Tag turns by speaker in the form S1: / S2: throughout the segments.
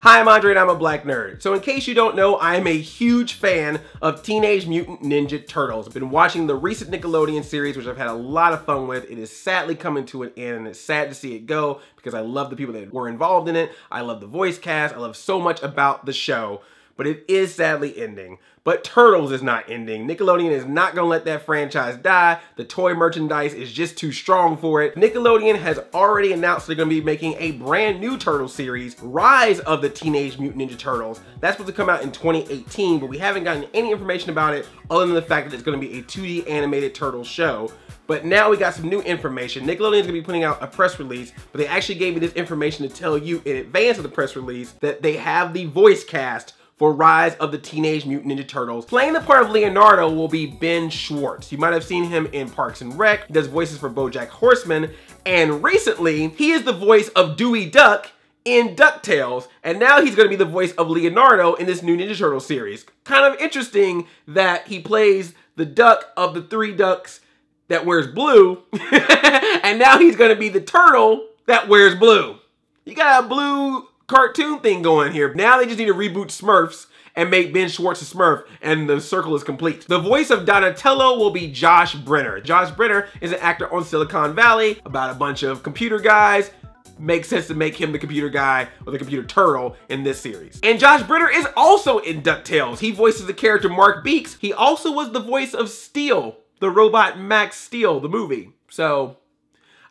S1: Hi, I'm Andre and I'm a black nerd. So in case you don't know, I am a huge fan of Teenage Mutant Ninja Turtles. I've been watching the recent Nickelodeon series, which I've had a lot of fun with. It is sadly coming to an end and it's sad to see it go because I love the people that were involved in it. I love the voice cast. I love so much about the show, but it is sadly ending. But Turtles is not ending. Nickelodeon is not gonna let that franchise die. The toy merchandise is just too strong for it. Nickelodeon has already announced they're gonna be making a brand new Turtle series, Rise of the Teenage Mutant Ninja Turtles. That's supposed to come out in 2018, but we haven't gotten any information about it other than the fact that it's gonna be a 2D animated turtle show. But now we got some new information. Nickelodeon's gonna be putting out a press release, but they actually gave me this information to tell you in advance of the press release that they have the voice cast for Rise of the Teenage Mutant Ninja Turtles. Playing the part of Leonardo will be Ben Schwartz. You might have seen him in Parks and Rec. He does voices for BoJack Horseman. And recently, he is the voice of Dewey Duck in DuckTales. And now he's gonna be the voice of Leonardo in this new Ninja Turtle series. Kind of interesting that he plays the duck of the three ducks that wears blue. And now he's gonna be the turtle that wears blue. You got a blue cartoon thing going here. Now they just need to reboot Smurfs and make Ben Schwartz a Smurf, and the circle is complete. The voice of Donatello will be Josh Brenner. Josh Brenner is an actor on Silicon Valley about a bunch of computer guys. Makes sense to make him the computer guy or the computer turtle in this series. And Josh Brenner is also in DuckTales. He voices the character Mark Beaks. He also was the voice of Steel, the robot Max Steel, the movie. So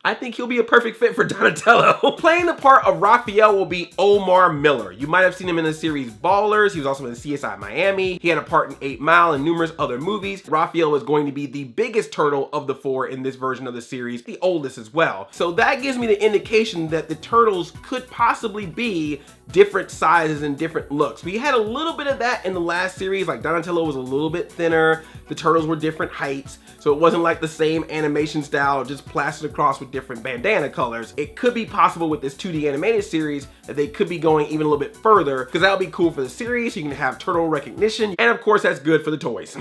S1: I think he'll be a perfect fit for Donatello. Playing the part of Raphael will be Omar Miller. You might have seen him in the series Ballers. He was also in CSI Miami. He had a part in 8 Mile and numerous other movies. Raphael is going to be the biggest turtle of the 4 in this version of the series, the oldest as well. So that gives me the indication that the turtles could possibly be different sizes and different looks. We had a little bit of that in the last series, like Donatello was a little bit thinner, the turtles were different heights, so it wasn't like the same animation style just plastered across with different bandana colors. It could be possible with this 2D animated series that they could be going even a little bit further, because that would be cool for the series. You can have turtle recognition, and of course that's good for the toys.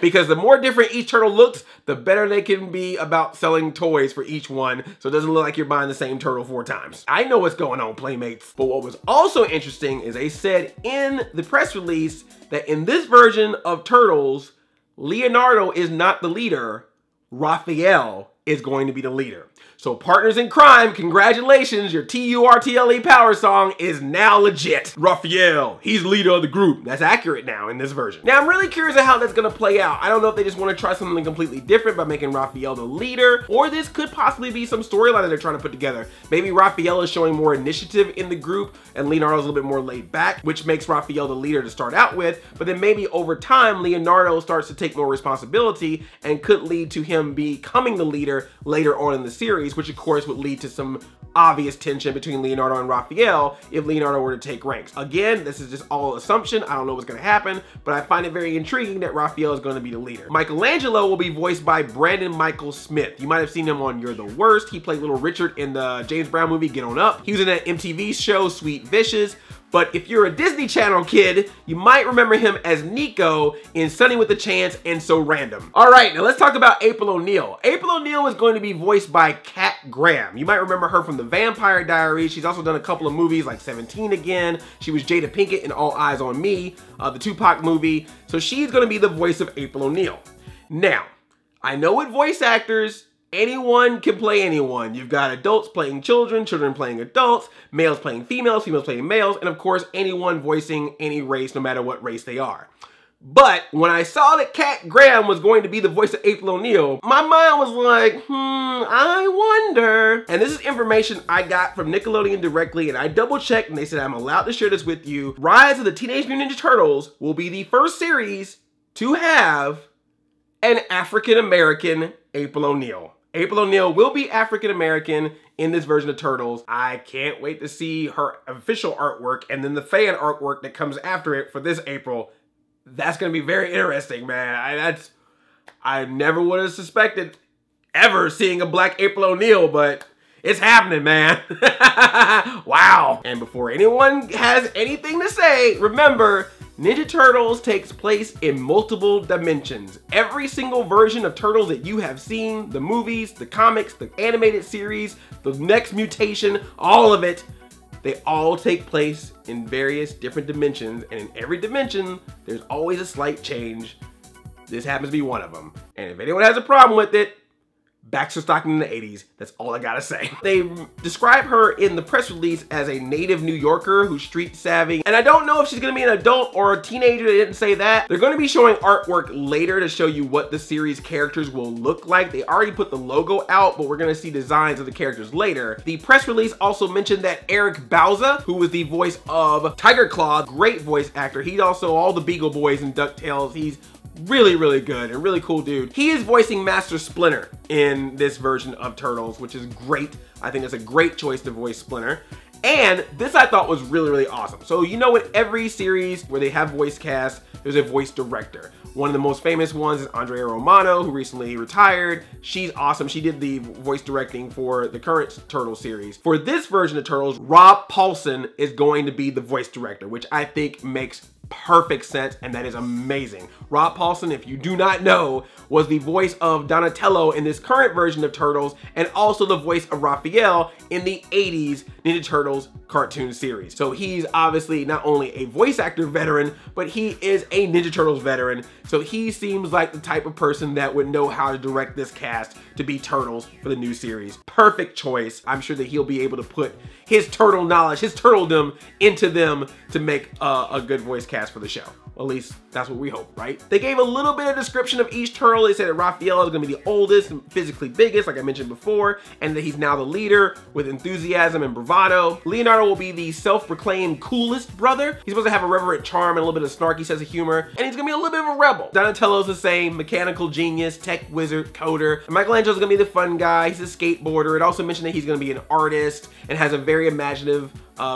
S1: Because the more different each turtle looks, the better they can be about selling toys for each one, so it doesn't look like you're buying the same turtle 4 times. I know what's going on, Playmates. But what was also interesting is they said in the press release that in this version of Turtles, Leonardo is not the leader, Raphael is going to be the leader. So partners in crime, congratulations, your TURTLE power song is now legit. Raphael, he's the leader of the group. That's accurate now in this version. Now I'm really curious of how that's gonna play out. I don't know if they just wanna try something completely different by making Raphael the leader, or this could possibly be some storyline that they're trying to put together. Maybe Raphael is showing more initiative in the group and Leonardo's a little bit more laid back, which makes Raphael the leader to start out with, but then maybe over time, Leonardo starts to take more responsibility and could lead to him becoming the leader later on in the series, which of course would lead to some obvious tension between Leonardo and Raphael if Leonardo were to take ranks. Again, this is just all assumption. I don't know what's gonna happen, but I find it very intriguing that Raphael is gonna be the leader. Michelangelo will be voiced by Brandon Michael Smith. You might have seen him on You're the Worst. He played Little Richard in the James Brown movie, Get On Up. He was in that MTV show, Sweet Vicious. But if you're a Disney Channel kid, you might remember him as Nico in Sunny with a Chance and So Random. All right, now let's talk about April O'Neil. April O'Neil is going to be voiced by Kat Graham. You might remember her from The Vampire Diaries. She's also done a couple of movies like 17 Again. She was Jada Pinkett in All Eyes on Me, the Tupac movie. So she's gonna be the voice of April O'Neil. Now, I know with voice actors, anyone can play anyone. You've got adults playing children, children playing adults, males playing females, females playing males, and of course anyone voicing any race, no matter what race they are. But when I saw that Kat Graham was going to be the voice of April O'Neil, my mind was like, I wonder. And this is information I got from Nickelodeon directly, and I double checked and they said I'm allowed to share this with you. Rise of the Teenage Mutant Ninja Turtles will be the first series to have an African-American April O'Neil. April O'Neil will be African-American in this version of Turtles. I can't wait to see her official artwork and then the fan artwork that comes after it for this April. That's gonna be very interesting, man. I never would have suspected ever seeing a black April O'Neil, but it's happening, man. Wow. And before anyone has anything to say, remember, Ninja Turtles takes place in multiple dimensions. Every single version of Turtles that you have seen, the movies, the comics, the animated series, the next mutation, all of it, They all take place in various different dimensions, and in every dimension, there's always a slight change. This happens to be one of them. And if anyone has a problem with it, Baxter Stockton in the 80s, that's all I gotta say. They describe her in the press release as a native New Yorker who's street savvy. And I don't know if she's gonna be an adult or a teenager, they didn't say that. They're gonna be showing artwork later to show you what the series characters will look like. They already put the logo out, but we're gonna see designs of the characters later. The press release also mentioned that Eric Bauza, who was the voice of Tiger Claw, great voice actor. He's also all the Beagle Boys and DuckTales. He's really good and really cool dude. He is voicing Master Splinter in this version of Turtles, which is great. I think it's a great choice to voice Splinter. And this I thought was really awesome. So you know, in every series where they have voice cast, there's a voice director. One of the most famous ones is Andrea Romano, who recently retired. She's awesome. She did the voice directing for the current Turtles series. For this version of Turtles, Rob Paulsen is going to be the voice director, which I think makes perfect sense, and that is amazing. Rob Paulsen, if you do not know, was the voice of Donatello in this current version of Turtles, and also the voice of Raphael in the 80s Ninja Turtles cartoon series. So he's obviously not only a voice actor veteran, but he is a Ninja Turtles veteran. So he seems like the type of person that would know how to direct this cast to be Turtles for the new series. Perfect choice. I'm sure that he'll be able to put his turtle knowledge, his turtledom into them to make a good voice cast for the show. Well, at least that's what we hope, right? They gave a little bit of description of each turtle. They said that Raphael is gonna be the oldest and physically biggest, like I mentioned before, and that he's now the leader with enthusiasm and bravado. Leonardo will be the self-proclaimed coolest brother. He's supposed to have a reverent charm and a little bit of snarky sense of humor, and he's gonna be a little bit of a rebel. Donatello's the same, mechanical genius, tech wizard, coder. And Michelangelo's gonna be the fun guy. He's a skateboarder. It also mentioned that he's gonna be an artist and has a very imaginative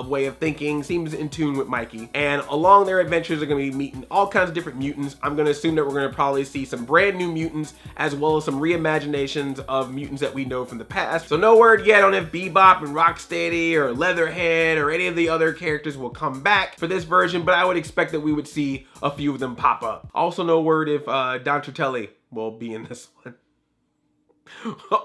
S1: way of thinking, seems in tune with Mikey. And along their adventures, they're gonna be meeting all kinds of different mutants. I'm gonna assume that we're gonna probably see some brand new mutants, as well as some reimaginations of mutants that we know from the past. So no word yet on if Bebop and Rocksteady or Leatherhead or any of the other characters will come back for this version, but I would expect that we would see a few of them pop up. Also no word if Don Turtelli will be in this one.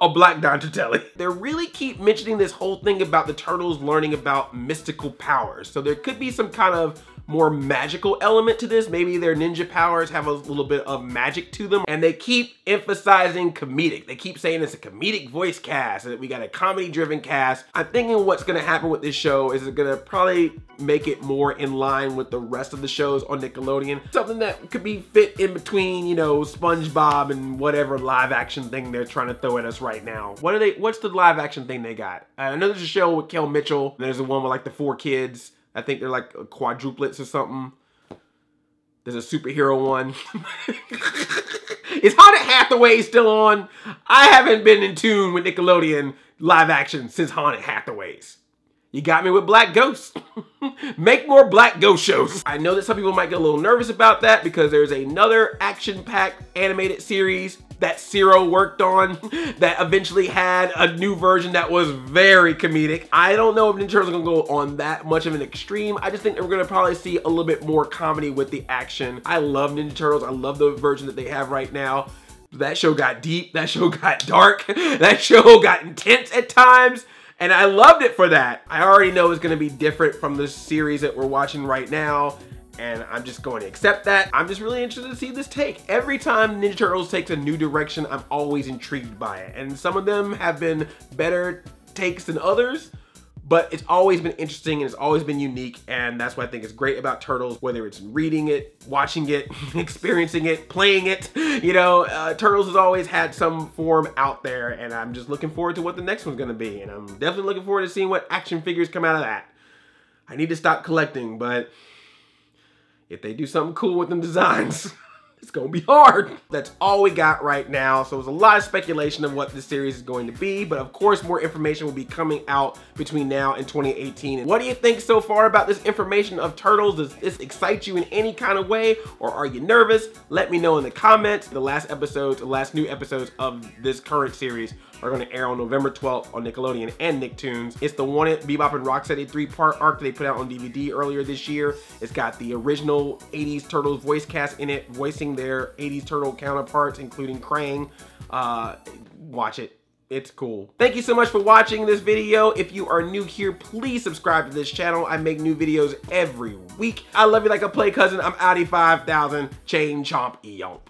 S1: A black Don Turtelli. They really keep mentioning this whole thing about the Turtles learning about mystical powers. So there could be some kind of more magical element to this. Maybe their ninja powers have a little bit of magic to them, and they keep emphasizing comedic. They keep saying it's a comedic voice cast, that we got a comedy driven cast. I'm thinking what's gonna happen with this show is it's gonna probably make it more in line with the rest of the shows on Nickelodeon. Something that could be fit in between, you know, SpongeBob and whatever live action thing they're trying to throw at us right now. What's the live action thing they got? I know there's a show with Kel Mitchell. There's the one with like the 4 kids. I think they're like quadruplets or something. There's a superhero one. Is Haunted Hathaway still on? I haven't been in tune with Nickelodeon live action since Haunted Hathaways. You got me with Black Ghosts. Make more Black Ghost shows. I know that some people might get a little nervous about that because there's another action-packed animated series that Zero worked on that eventually had a new version that was very comedic. I don't know if Ninja Turtles are gonna go on that much of an extreme. I just think that we're gonna probably see a little bit more comedy with the action. I love Ninja Turtles. I love the version that they have right now. That show got deep. That show got dark. That show got intense at times. And I loved it for that. I already know it's gonna be different from the series that we're watching right now, and I'm just going to accept that. I'm just really interested to see this take. Every time Ninja Turtles takes a new direction, I'm always intrigued by it. And some of them have been better takes than others, but it's always been interesting and it's always been unique, and that's what I think is great about Turtles, whether it's reading it, watching it, experiencing it, playing it. You know, Turtles has always had some form out there, and I'm just looking forward to what the next one's gonna be, and I'm definitely looking forward to seeing what action figures come out of that. I need to stop collecting, but if they do something cool with them designs, it's gonna be hard. That's all we got right now. So there's a lot of speculation of what this series is going to be, but of course more information will be coming out between now and 2018. And what do you think so far about this information of Turtles? Does this excite you in any kind of way, or are you nervous? Let me know in the comments. The last new episodes of this current series are going to air on November 12th on Nickelodeon and Nicktoons. It's the ONeil, Bebop, and Rocksteady 3-part arc that they put out on DVD earlier this year. It's got the original 80s Turtles voice cast in it, voicing their 80s Turtle counterparts, including Krang. Watch it. It's cool. Thank you so much for watching this video. If you are new here, please subscribe to this channel. I make new videos every week. I love you like a play cousin. I'm Audi 5000. Chain chomp eomp.